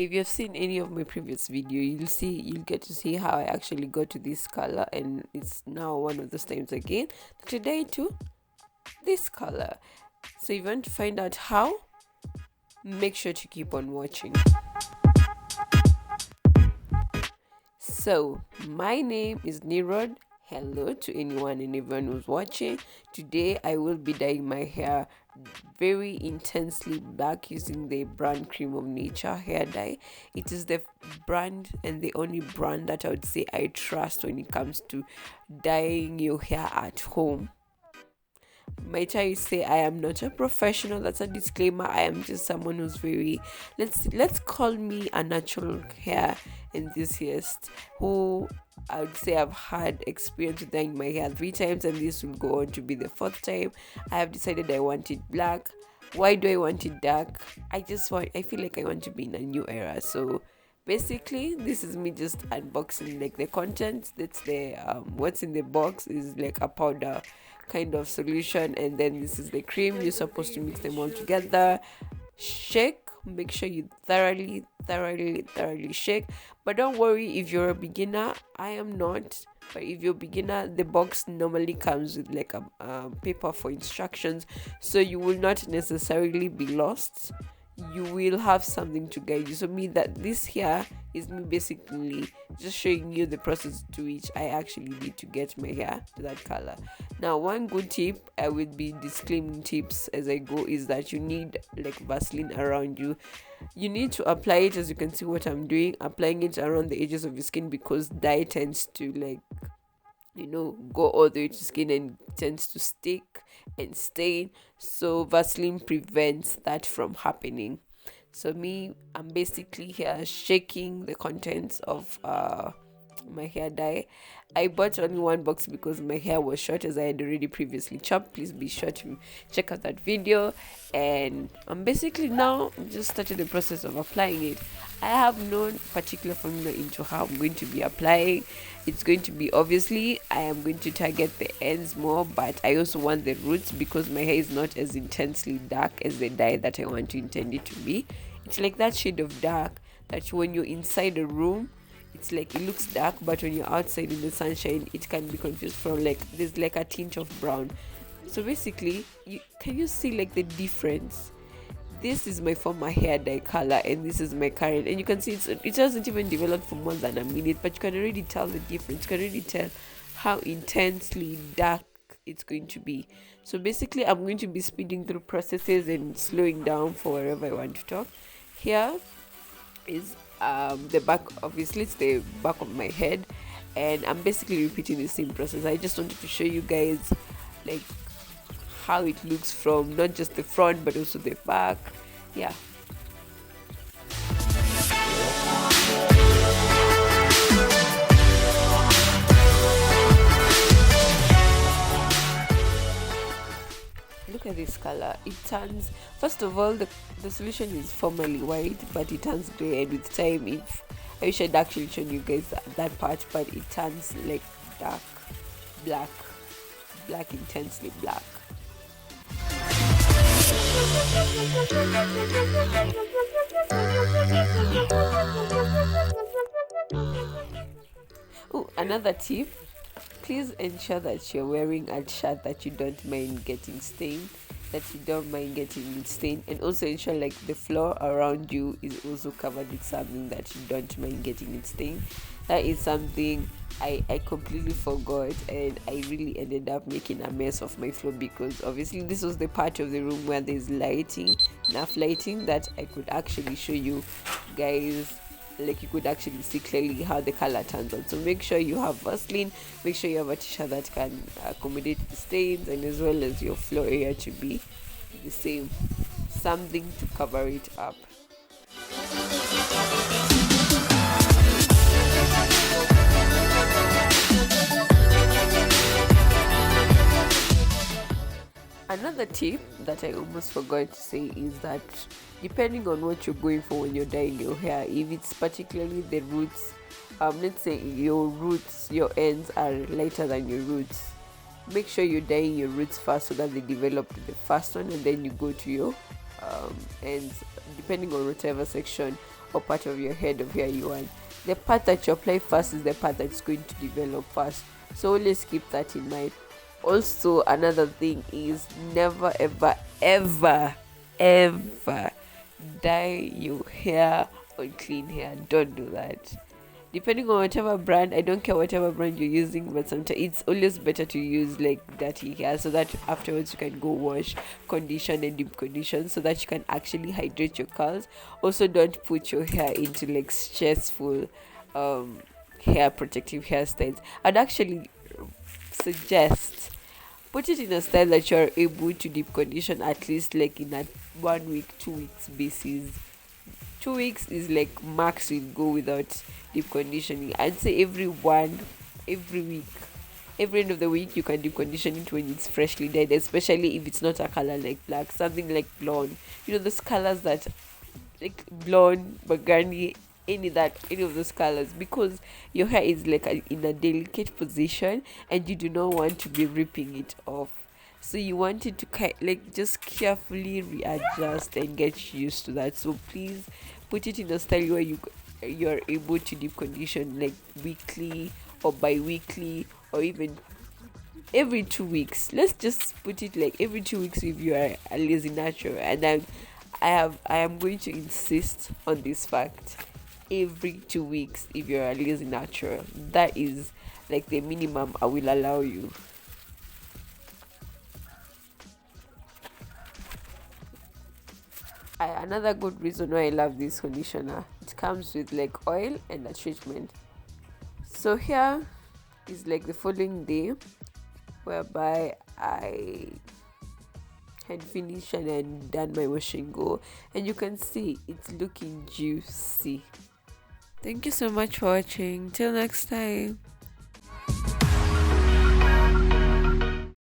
If you've seen any of my previous video, you'll get to see how I actually got to this color, and it's now one of those times again today to this color. So if you want to find out how, make sure to keep on watching. So my name is Nirod. Hello to anyone and everyone who's watching. Today I will be dyeing my hair very intensely black using the brand Cream of Nature hair dye. It is the brand and the only brand that I would say I trust when it comes to dyeing your hair at home. Might I say I am not a professional? That's a disclaimer. I am just someone who's very, let's call me a natural hair enthusiast who I would say I've had experience with dyeing my hair 3 times, and this will go on to be the 4th time. I have decided I want it black. Why do I want it dark? I feel like I want to be in a new era. So basically this is me just unboxing like the contents. That's the what's in the box is like a powder kind of solution, and then this is the cream. You're supposed to mix them all together, shake, make sure you thoroughly shake. But don't worry if you're a beginner. I am not. But if you're a beginner, the box normally comes with like a paper for instructions, so you will not necessarily be lost. You will have something to guide you. So this here is me basically just showing you the process to which I actually need to get my hair to that color. Now, one good tip, I will be disclaiming tips as I go, is that you need like Vaseline around you. You need to apply it, as you can see what I'm doing, applying it around the edges of your skin, because dye tends to go all the way to skin and tends to stick and stain. So Vaseline prevents that from happening. So I'm basically here shaking the contents of my hair dye. I bought only one box because my hair was short, as I had already previously chopped. Please be sure to check out that video. And I'm basically now just started the process of applying it. I have no particular formula into how I'm going to be applying. It's going to be, obviously I am going to target the ends more, but I also want the roots because my hair is not as intensely dark as the dye that I want to intend it to be. It's like that shade of dark that when you're inside a room, it's like it looks dark, but when you're outside in the sunshine, it can be confused from like there's like a tinge of brown. So basically, can you see like the difference? This is my former hair dye color, and this is my current, and you can see it hasn't even developed for more than a minute, but you can already tell the difference. You can already tell how intensely dark it's going to be. So basically, I'm going to be speeding through processes and slowing down for wherever I want to talk. Here is the back. Obviously it's the back of my head, and I'm basically repeating the same process. I just wanted to show you guys like how it looks from not just the front but also the back. Yeah. Look at this color. It turns, first of all, the solution is formally white, but it turns gray, and with time, if I wish I'd actually shown you guys that part, but it turns like dark black, intensely black. Oh, another tip, please ensure that you're wearing a shirt that you don't mind getting stained, and also ensure like the floor around you is also covered with something that you don't mind getting it stained. That is something I completely forgot, and I really ended up making a mess of my floor, because obviously this was the part of the room where there's enough lighting that I could actually show you guys, like you could actually see clearly how the color turns on. So make sure you have Vaseline, make sure you have a t-shirt that can accommodate the stains, and as well as your floor area to be the same, something to cover it up. Another tip that I almost forgot to say is that depending on what you're going for when you're dyeing your hair, if it's particularly the roots, let's say your ends are lighter than your roots, make sure you're dyeing your roots first so that they develop to the first one, and then you go to your ends, depending on whatever section or part of your head of hair you want. The part that you apply first is the part that's going to develop first, so always keep that in mind. Also, another thing is never ever ever ever dye your hair on clean hair. Don't do that. Depending on whatever brand, I don't care whatever brand you're using, but sometimes it's always better to use like dirty hair so that afterwards you can go wash, condition, and deep condition so that you can actually hydrate your curls. Also, don't put your hair into like stressful hair protective hairstyles. I'd actually suggest put it in a style that you're able to deep condition at least like in a 1 week, 2 weeks basis. 2 weeks is like max you'll go without deep conditioning. I'd say every week, every end of the week you can deep condition it when it's freshly dyed, especially if it's not a color like black, something like blonde. You know those colors that like blonde, burgundy, any of those colors, because your hair is like in a delicate position and you do not want to be ripping it off. So you want it to like just carefully readjust and get used to that. So please put it in a style where you're able to deep condition like weekly or bi-weekly or even every 2 weeks. Let's just put it like every 2 weeks if you are a lazy natural. And I am going to insist on this fact. Every 2 weeks if you're a lazy natural. That is like the minimum I will allow you. Another good reason why I love this conditioner, it comes with like oil and a treatment. So here is like the following day whereby I had finished and then done my wash and go, and you can see it's looking juicy. Thank you so much for watching. Till next time.